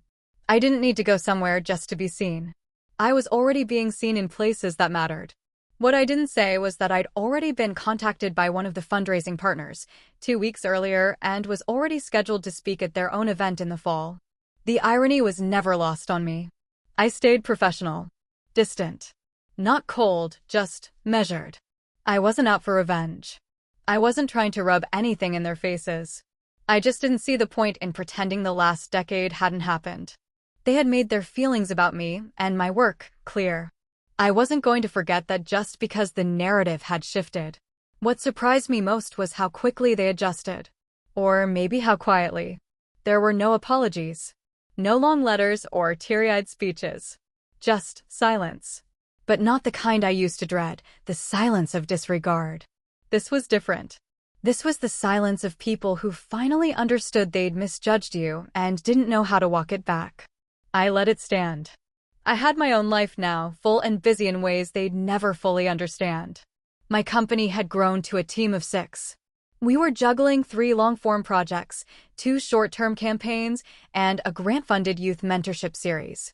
Speaker 1: I didn't need to go somewhere just to be seen. I was already being seen in places that mattered. What I didn't say was that I'd already been contacted by one of the fundraising partners 2 weeks earlier and was already scheduled to speak at their own event in the fall. The irony was never lost on me. I stayed professional. Distant. Not cold, just measured. I wasn't out for revenge. I wasn't trying to rub anything in their faces. I just didn't see the point in pretending the last decade hadn't happened. They had made their feelings about me and my work clear. I wasn't going to forget that just because the narrative had shifted. What surprised me most was how quickly they adjusted. Or maybe how quietly. There were no apologies. No long letters or teary-eyed speeches. Just silence. But not the kind I used to dread, the silence of disregard. This was different. This was the silence of people who finally understood they'd misjudged you and didn't know how to walk it back. I let it stand. I had my own life now, full and busy in ways they'd never fully understand. My company had grown to a team of 6. We were juggling 3 long-form projects, 2 short-term campaigns, and a grant-funded youth mentorship series.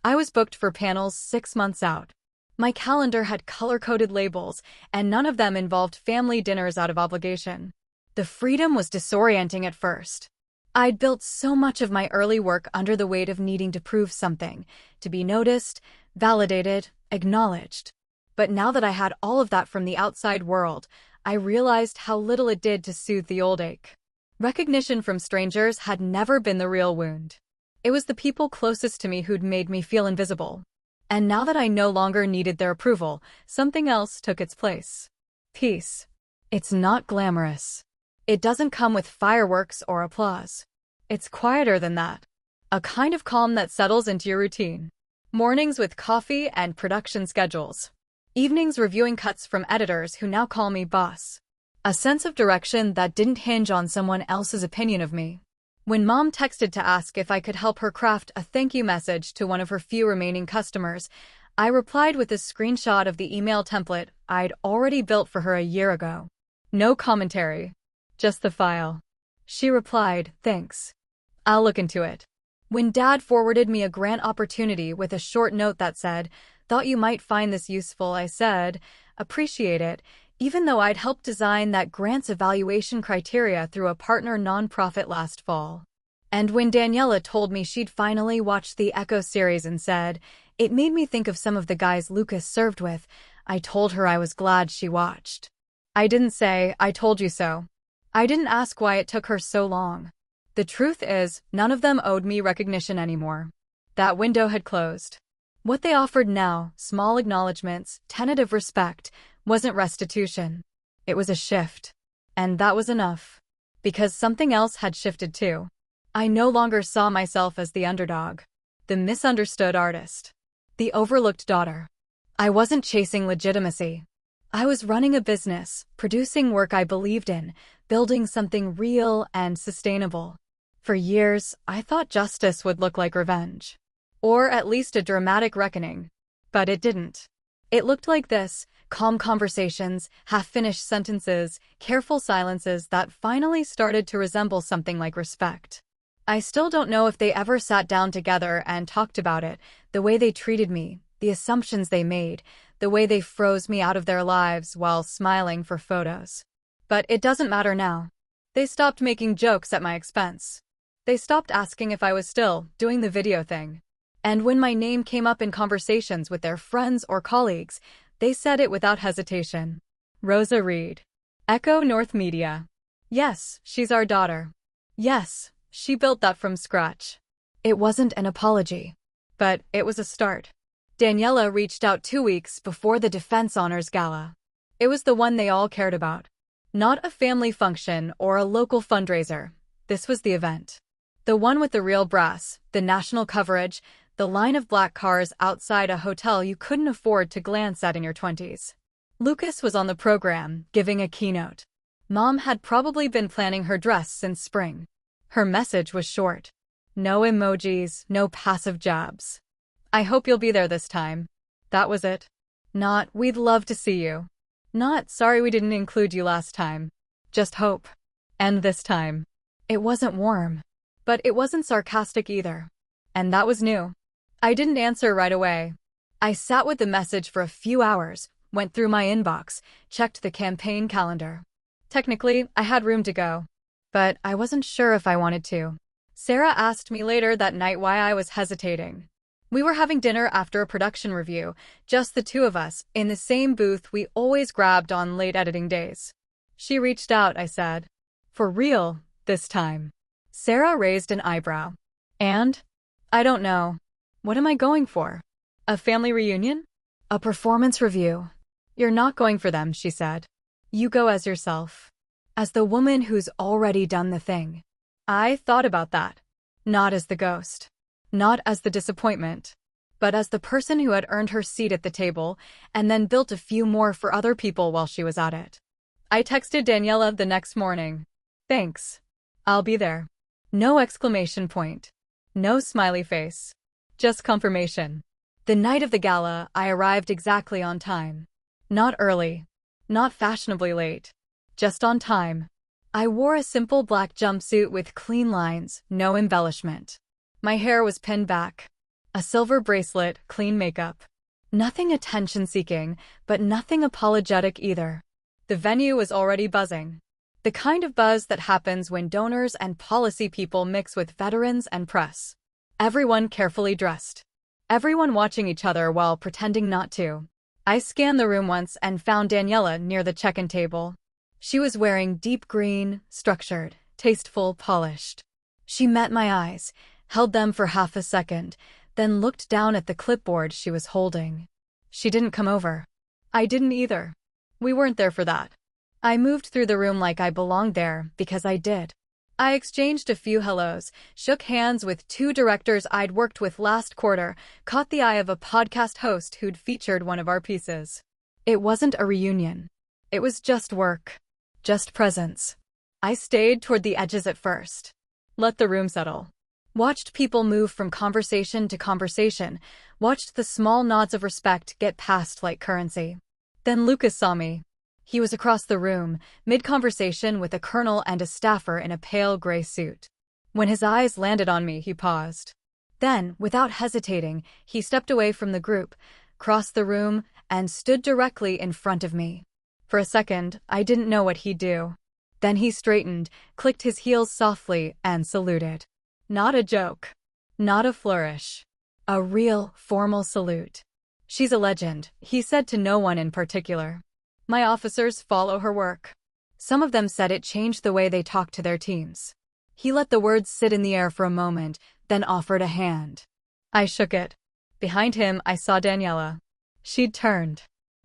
Speaker 1: I was booked for panels 6 months out. My calendar had color-coded labels, and none of them involved family dinners out of obligation. The freedom was disorienting at first. I'd built so much of my early work under the weight of needing to prove something, to be noticed, validated, acknowledged. But now that I had all of that from the outside world, I realized how little it did to soothe the old ache. Recognition from strangers had never been the real wound. It was the people closest to me who'd made me feel invisible. And now that I no longer needed their approval, something else took its place. Peace. It's not glamorous. It doesn't come with fireworks or applause. It's quieter than that. A kind of calm that settles into your routine. Mornings with coffee and production schedules. Evenings reviewing cuts from editors who now call me boss. A sense of direction that didn't hinge on someone else's opinion of me. When Mom texted to ask if I could help her craft a thank you message to one of her few remaining customers, I replied with a screenshot of the email template I'd already built for her a year ago. No commentary. Just the file. She replied, "Thanks. I'll look into it." When Dad forwarded me a grant opportunity with a short note that said, "Thought you might find this useful," I said, "Appreciate it," even though I'd helped design that grant's evaluation criteria through a partner nonprofit last fall. And when Daniela told me she'd finally watched the Echo series and said, "It made me think of some of the guys Lucas served with," I told her I was glad she watched. I didn't say, "I told you so." I didn't ask why it took her so long. The truth is, none of them owed me recognition anymore. That window had closed. What they offered now, small acknowledgments, tentative respect, wasn't restitution. It was a shift. And that was enough. Because something else had shifted too. I no longer saw myself as the underdog. The misunderstood artist. The overlooked daughter. I wasn't chasing legitimacy. I was running a business, producing work I believed in, building something real and sustainable. For years, I thought justice would look like revenge. Or at least a dramatic reckoning. But it didn't. It looked like this: calm conversations, half-finished sentences, careful silences that finally started to resemble something like respect. I still don't know if they ever sat down together and talked about it, the way they treated me, the assumptions they made, the way they froze me out of their lives while smiling for photos. But it doesn't matter now. They stopped making jokes at my expense. They stopped asking if I was still doing the video thing. And when my name came up in conversations with their friends or colleagues, they said it without hesitation. Rosa Reed. Echo North Media. Yes, she's our daughter. Yes, she built that from scratch. It wasn't an apology. But it was a start. Daniela reached out 2 weeks before the Defense Honors Gala. It was the one they all cared about. Not a family function or a local fundraiser. This was the event. The one with the real brass, the national coverage, the line of black cars outside a hotel you couldn't afford to glance at in your 20s. Lucas was on the program, giving a keynote. Mom had probably been planning her dress since spring. Her message was short. No emojis, no passive jabs. "I hope you'll be there this time." That was it. Not, "We'd love to see you." Not, "Sorry we didn't include you last time." Just hope. And this time. It wasn't warm. But it wasn't sarcastic either. And that was new. I didn't answer right away. I sat with the message for a few hours, went through my inbox, checked the campaign calendar. Technically, I had room to go. But I wasn't sure if I wanted to. Sarah asked me later that night why I was hesitating. We were having dinner after a production review, just the two of us, in the same booth we always grabbed on late editing days. She reached out, I said. "For real, this time." Sarah raised an eyebrow. "And? I don't know. What am I going for? A family reunion? A performance review?" "You're not going for them," she said. "You go as yourself. As the woman who's already done the thing." I thought about that. Not as the ghost. Not as the disappointment. but as the person who had earned her seat at the table and then built a few more for other people while she was at it. I texted Daniela the next morning. Thanks. I'll be there. No exclamation point. No smiley face. Just confirmation. The night of the gala, I arrived exactly on time. Not early. Not fashionably late. Just on time. I wore a simple black jumpsuit with clean lines, no embellishment. My hair was pinned back. A silver bracelet, clean makeup. Nothing attention-seeking, but nothing apologetic either. The venue was already buzzing. The kind of buzz that happens when donors and policy people mix with veterans and press. Everyone carefully dressed. Everyone watching each other while pretending not to. I scanned the room once and found Daniela near the check-in table. She was wearing deep green, structured, tasteful, polished. She met my eyes, held them for half a second, then looked down at the clipboard she was holding. She didn't come over. I didn't either. We weren't there for that. I moved through the room like I belonged there, because I did. I exchanged a few hellos, shook hands with two directors I'd worked with last quarter, caught the eye of a podcast host who'd featured one of our pieces. It wasn't a reunion. It was just work. Just presence. I stayed toward the edges at first. Let the room settle. Watched people move from conversation to conversation, watched the small nods of respect get passed like currency. Then Lucas saw me. He was across the room, mid-conversation with a colonel and a staffer in a pale gray suit. When his eyes landed on me, he paused. Then, without hesitating, he stepped away from the group, crossed the room, and stood directly in front of me. For a second, I didn't know what he'd do. Then he straightened, clicked his heels softly, and saluted. Not a joke. Not a flourish. A real, formal salute. She's a legend, he said to no one in particular. My officers follow her work. Some of them said it changed the way they talk to their teams. He let the words sit in the air for a moment, then offered a hand. I shook it. Behind him, I saw Daniela. She'd turned.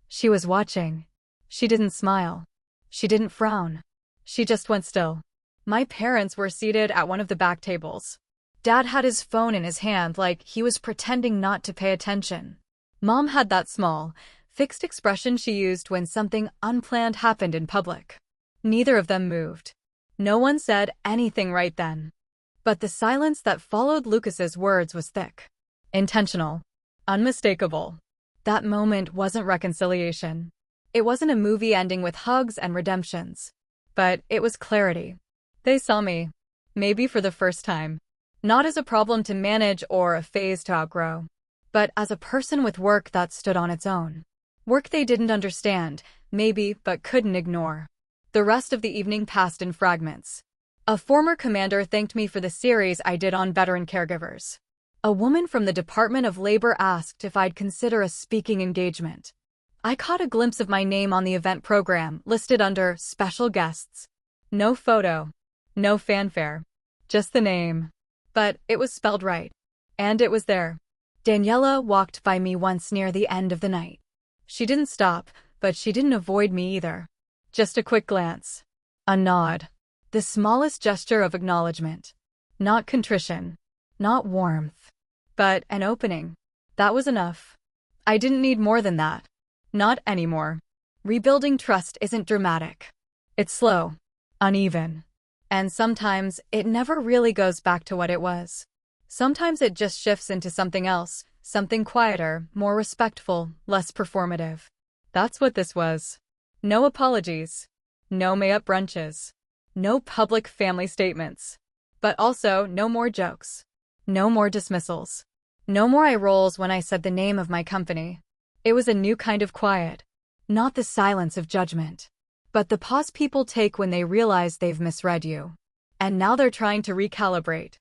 Speaker 1: She was watching. She didn't smile. She didn't frown. She just went still. My parents were seated at one of the back tables. Dad had his phone in his hand like he was pretending not to pay attention. Mom had that small, fixed expression she used when something unplanned happened in public. Neither of them moved. No one said anything right then. But the silence that followed Lucas's words was thick. Intentional. Unmistakable. That moment wasn't reconciliation. It wasn't a movie ending with hugs and redemptions. But it was clarity. They saw me. Maybe for the first time. Not as a problem to manage or a phase to outgrow. But as a person with work that stood on its own. Work they didn't understand, maybe, but couldn't ignore. The rest of the evening passed in fragments. A former commander thanked me for the series I did on veteran caregivers. A woman from the Department of Labor asked if I'd consider a speaking engagement. I caught a glimpse of my name on the event program, listed under special guests. No photo. No fanfare. Just the name. But it was spelled right. And it was there. Daniela walked by me once near the end of the night. She didn't stop, but she didn't avoid me either. Just a quick glance. A nod. The smallest gesture of acknowledgement. Not contrition. Not warmth. But an opening. That was enough. I didn't need more than that. Not anymore. Rebuilding trust isn't dramatic. It's slow. Uneven. And sometimes it never really goes back to what it was. Sometimes it just shifts into something else, something quieter, more respectful, less performative. That's what this was. No apologies. No May-up brunches. No public family statements. But also no more jokes. No more dismissals. No more eye rolls when I said the name of my company. It was a new kind of quiet. Not the silence of judgment. But the pause people take when they realize they've misread you. And now they're trying to recalibrate.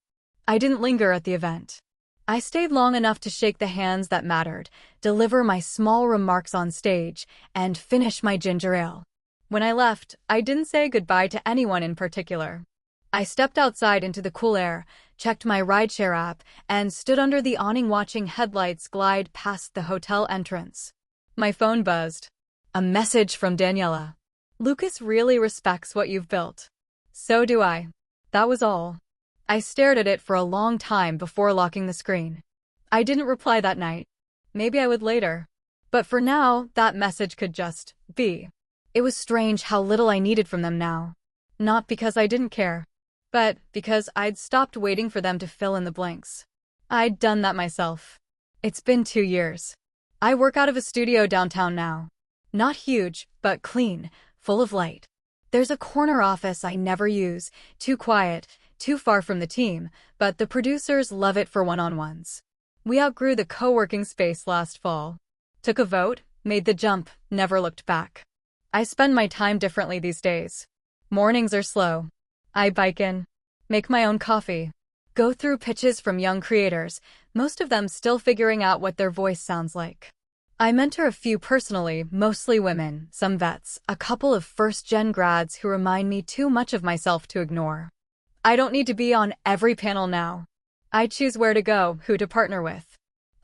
Speaker 1: I didn't linger at the event. I stayed long enough to shake the hands that mattered, deliver my small remarks on stage, and finish my ginger ale. When I left, I didn't say goodbye to anyone in particular. I stepped outside into the cool air, checked my rideshare app, and stood under the awning watching headlights glide past the hotel entrance. My phone buzzed. A message from Daniela. Lucas really respects what you've built. So do I. That was all. I stared at it for a long time before locking the screen. I didn't reply that night. Maybe I would later. But for now, that message could just be. It was strange how little I needed from them now. Not because I didn't care, but because I'd stopped waiting for them to fill in the blanks. I'd done that myself. It's been 2 years. I work out of a studio downtown now. Not huge, but clean, full of light. There's a corner office I never use, too quiet, too far from the team, but the producers love it for one-on-ones. We outgrew the co-working space last fall. Took a vote, made the jump, never looked back. I spend my time differently these days. Mornings are slow. I bike in, make my own coffee, go through pitches from young creators, most of them still figuring out what their voice sounds like. I mentor a few personally, mostly women, some vets, a couple of first-gen grads who remind me too much of myself to ignore. I don't need to be on every panel now. I choose where to go, who to partner with.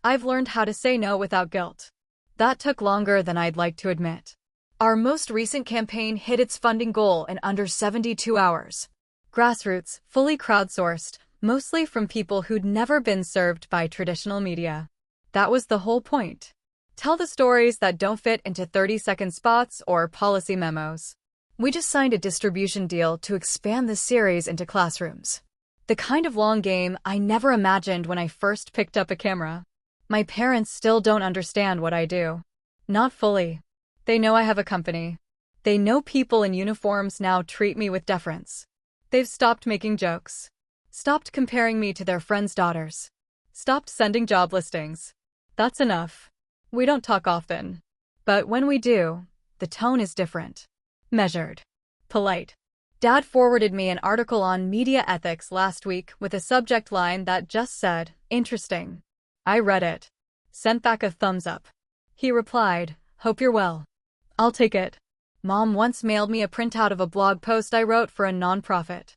Speaker 1: I've learned how to say no without guilt. That took longer than I'd like to admit. Our most recent campaign hit its funding goal in under 72 hours. Grassroots, fully crowdsourced, mostly from people who'd never been served by traditional media. That was the whole point. Tell the stories that don't fit into 30-second spots or policy memos. We just signed a distribution deal to expand the series into classrooms. The kind of long game I never imagined when I first picked up a camera. My parents still don't understand what I do. Not fully. They know I have a company. They know people in uniforms now treat me with deference. They've stopped making jokes. Stopped comparing me to their friends' daughters. Stopped sending job listings. That's enough. We don't talk often. But when we do, the tone is different. Measured. Polite. Dad forwarded me an article on media ethics last week with a subject line that just said, "Interesting." I read it. Sent back a thumbs up. He replied, "Hope you're well." I'll take it. Mom once mailed me a printout of a blog post I wrote for a nonprofit.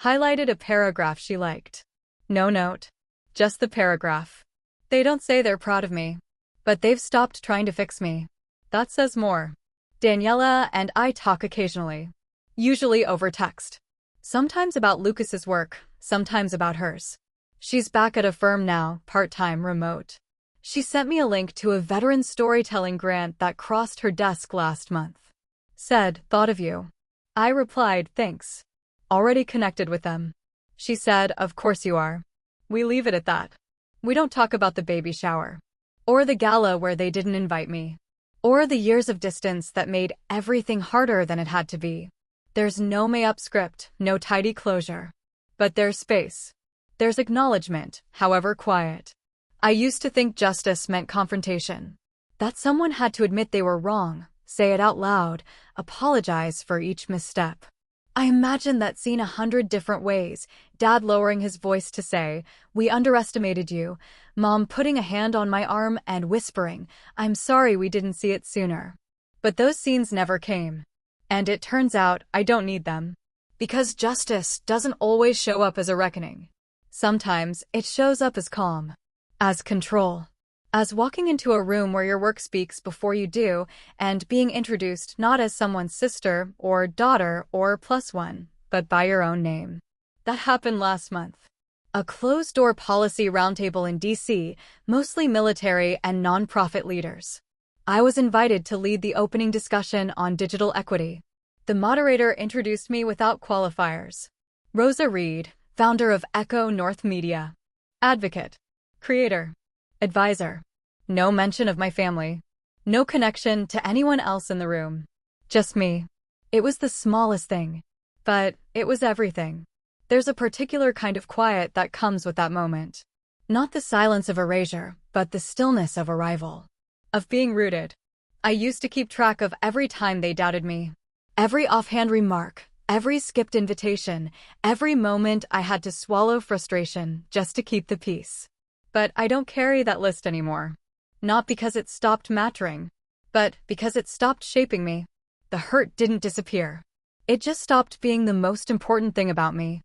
Speaker 1: Highlighted a paragraph she liked. No note. Just the paragraph. They don't say they're proud of me. But they've stopped trying to fix me. That says more. Daniela and I talk occasionally. Usually over text. Sometimes about Lucas's work, sometimes about hers. She's back at a firm now, part-time, remote. She sent me a link to a veteran storytelling grant that crossed her desk last month. Said, "Thought of you." I replied, "Thanks." Already connected with them. She said, "Of course you are." We leave it at that. We don't talk about the baby shower. Or the gala where they didn't invite me. Or the years of distance that made everything harder than it had to be. There's no made-up script, no tidy closure. But there's space. There's acknowledgement, however quiet. I used to think justice meant confrontation. That someone had to admit they were wrong, say it out loud, apologize for each misstep. I imagined that scene 100 different ways, Dad lowering his voice to say, "We underestimated you," Mom putting a hand on my arm and whispering, "I'm sorry we didn't see it sooner." But those scenes never came. And it turns out I don't need them. Because justice doesn't always show up as a reckoning. Sometimes it shows up as calm. As control. As walking into a room where your work speaks before you do, and being introduced not as someone's sister or daughter or +1, but by your own name. That happened last month. A closed-door policy roundtable in D.C., mostly military and nonprofit leaders. I was invited to lead the opening discussion on digital equity. The moderator introduced me without qualifiers. Rosa Reed, founder of Echo North Media. Advocate. Creator. Advisor. No mention of my family. No connection to anyone else in the room. Just me. It was the smallest thing. But it was everything. There's a particular kind of quiet that comes with that moment. Not the silence of erasure, but the stillness of arrival. Of being rooted. I used to keep track of every time they doubted me. Every offhand remark, every skipped invitation, every moment I had to swallow frustration just to keep the peace. But I don't carry that list anymore. Not because it stopped mattering, but because it stopped shaping me. The hurt didn't disappear. It just stopped being the most important thing about me.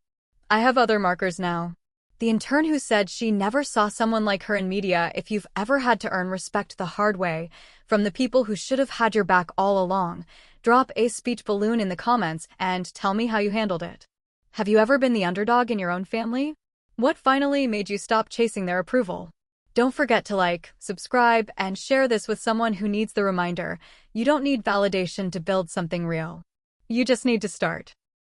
Speaker 1: I have other markers now. The intern who said she never saw someone like her in media. If you've ever had to earn respect the hard way, from the people who should have had your back all along, drop a speech balloon in the comments and tell me how you handled it. Have you ever been the underdog in your own family? What finally made you stop chasing their approval? Don't forget to like, subscribe, and share this with someone who needs the reminder. You don't need validation to build something real. You just need to start.